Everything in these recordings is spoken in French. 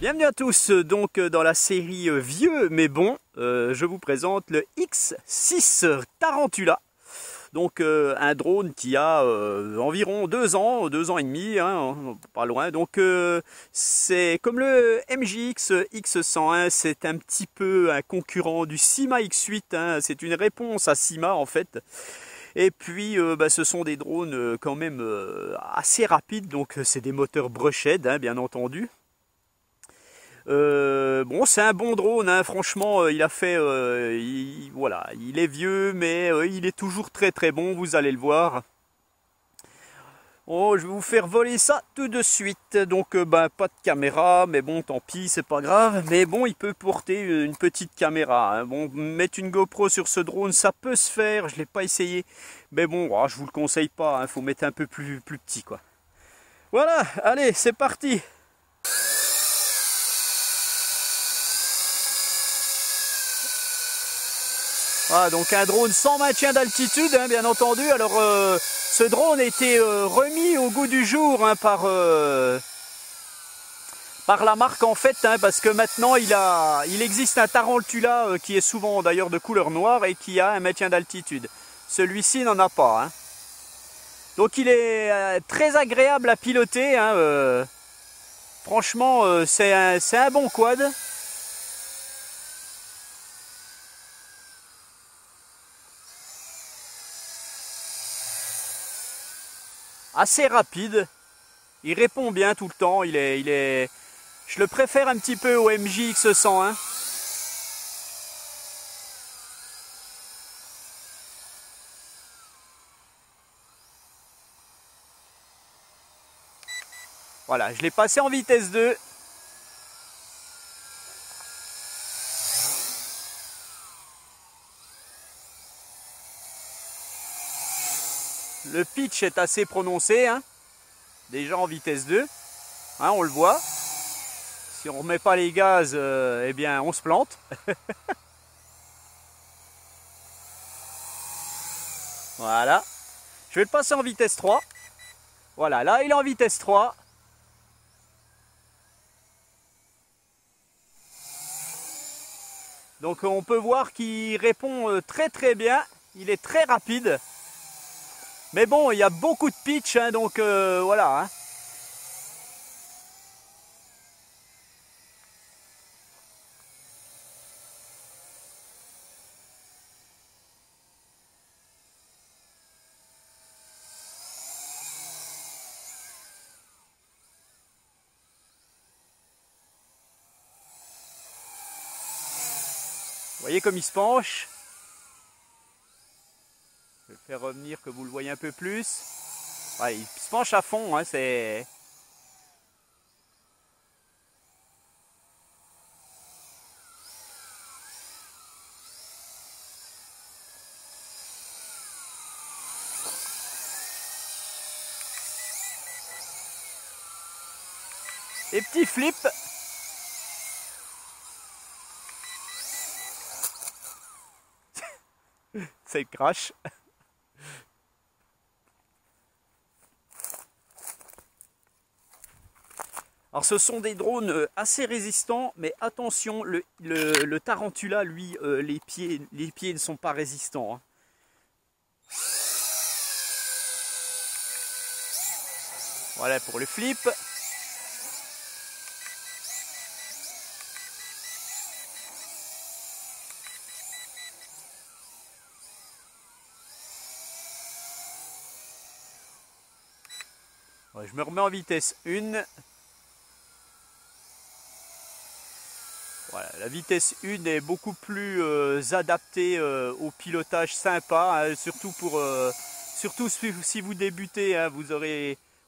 Bienvenue à tous donc dans la série Vieux mais bon, je vous présente le X6 Tarantula. Donc un drone qui a environ 2 ans et demi, hein, pas loin. Donc c'est comme le MJX X101, c'est un petit peu un concurrent du Syma X8, hein, c'est une réponse à Syma en fait. Et puis ce sont des drones quand même assez rapides, donc c'est des moteurs Brushhead, hein, bien entendu. Bon, c'est un bon drone, hein. Franchement, il a fait, voilà, il est vieux, mais il est toujours très très bon, vous allez le voir. Oh, je vais vous faire voler ça tout de suite. Donc, pas de caméra, mais bon, tant pis, c'est pas grave. Mais bon, il peut porter une petite caméra, hein. Bon, mettre une GoPro sur ce drone, ça peut se faire. Je l'ai pas essayé, mais bon, oh, je vous le conseille pas, hein. Faut mettre un peu plus petit, quoi. Voilà, allez, c'est parti. Ah, donc un drone sans maintien d'altitude, hein, bien entendu. Alors ce drone a été remis au goût du jour, hein, par la marque en fait, hein, parce que maintenant il existe un Tarantula qui est souvent d'ailleurs de couleur noire et qui a un maintien d'altitude. Celui-ci n'en a pas, hein. Donc il est très agréable à piloter, hein, franchement c'est un bon quad. Assez rapide, il répond bien tout le temps, je le préfère un petit peu au MJX 101. Voilà, je l'ai passé en vitesse 2. Le pitch est assez prononcé, hein, déjà en vitesse 2, hein, on le voit. Si on ne remet pas les gaz, eh bien on se plante. Voilà. Je vais le passer en vitesse 3. Voilà, là il est en vitesse 3. Donc on peut voir qu'il répond très très bien. Il est très rapide. Mais bon, il y a beaucoup de pitch, hein, donc voilà, hein. Vous voyez comme il se penche. Je vais le faire revenir que vous le voyez un peu plus. Ouais, il se penche à fond, hein, c'est... Et petit flip. C'est crash. Alors ce sont des drones assez résistants, mais attention, le Tarantula, lui, les pieds ne sont pas résistants, hein. Voilà pour le flip. Ouais, je me remets en vitesse 1. Voilà, la vitesse 1 est beaucoup plus adaptée au pilotage sympa, hein, surtout si vous débutez, hein,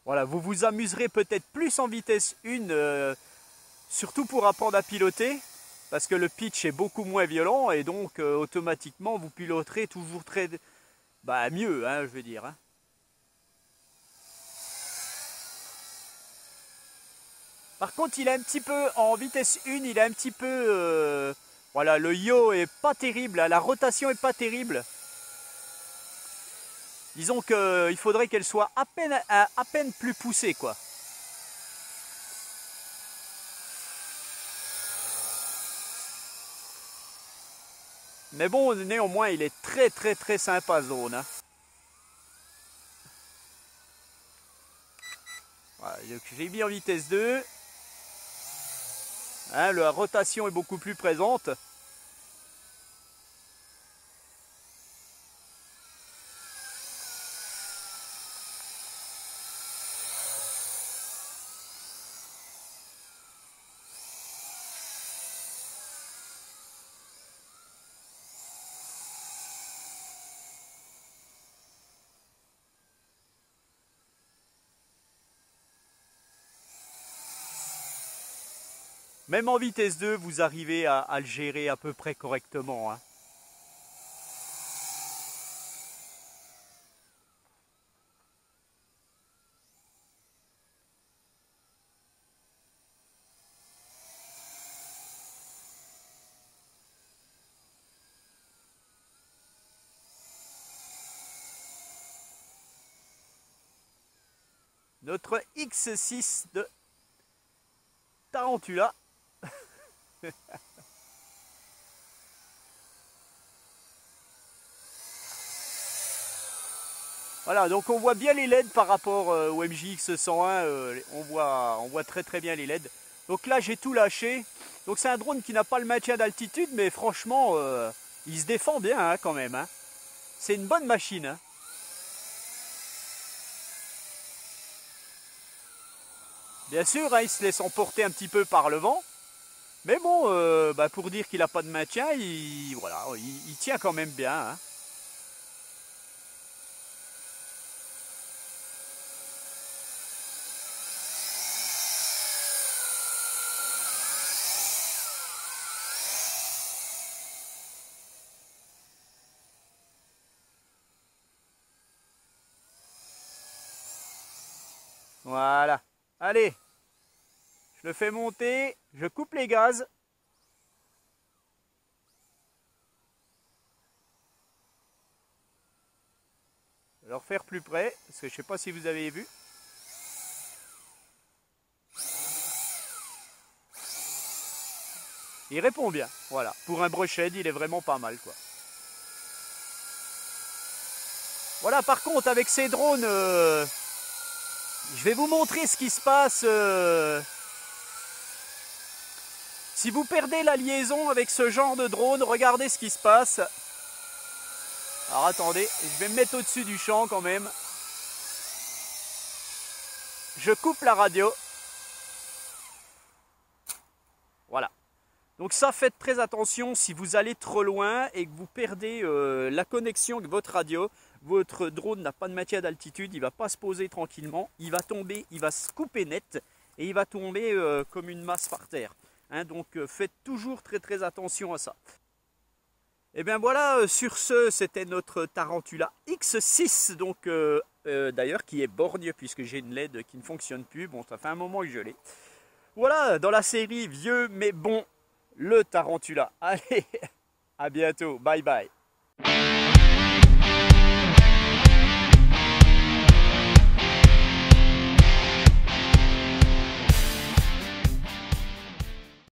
voilà, vous vous amuserez peut-être plus en vitesse 1, surtout pour apprendre à piloter, parce que le pitch est beaucoup moins violent et donc automatiquement vous piloterez toujours mieux, hein, je veux dire, hein. Par contre, il est un petit peu, en vitesse 1, il est un petit peu... voilà, le yaw est pas terrible, la rotation est pas terrible. Disons qu'il faudrait qu'elle soit à peine plus poussée, quoi. Mais bon, néanmoins, il est très très très sympa ce drone. Hein. Voilà, j'ai mis en vitesse 2. Hein, la rotation est beaucoup plus présente. Même en vitesse 2, vous arrivez à le gérer à peu près correctement. Hein. Notre X6 de Tarantula. Voilà, donc on voit bien les LED par rapport au MJX 101, on voit très très bien les LED. Donc là j'ai tout lâché. Donc c'est un drone qui n'a pas le maintien d'altitude, mais franchement il se défend bien hein, quand même. Hein. C'est une bonne machine. Hein. Bien sûr, hein, il se laisse emporter un petit peu par le vent. Mais bon, pour dire qu'il n'a pas de maintien, voilà, il tient quand même bien. Hein. Voilà. Allez, je le fais monter, je coupe les gaz. Je vais le refaire plus près, parce que je ne sais pas si vous avez vu. Il répond bien, voilà. Pour un brochette, il est vraiment pas mal, quoi. Voilà, par contre, avec ces drones, je vais vous montrer ce qui se passe. Si vous perdez la liaison avec ce genre de drone, regardez ce qui se passe. Alors attendez, je vais me mettre au-dessus du champ quand même. Je coupe la radio. Voilà. Donc ça, faites très attention si vous allez trop loin et que vous perdez la connexion avec votre radio. Votre drone n'a pas de maintien d'altitude, il ne va pas se poser tranquillement. Il va tomber, il va se couper net et il va tomber comme une masse par terre. Hein, donc faites toujours très très attention à ça. Et bien voilà, sur ce, c'était notre Tarantula X6, donc d'ailleurs qui est borgne puisque j'ai une LED qui ne fonctionne plus. Bon, ça fait un moment que je l'ai. Voilà, dans la série vieux mais bon, le Tarantula. Allez, à bientôt, bye bye.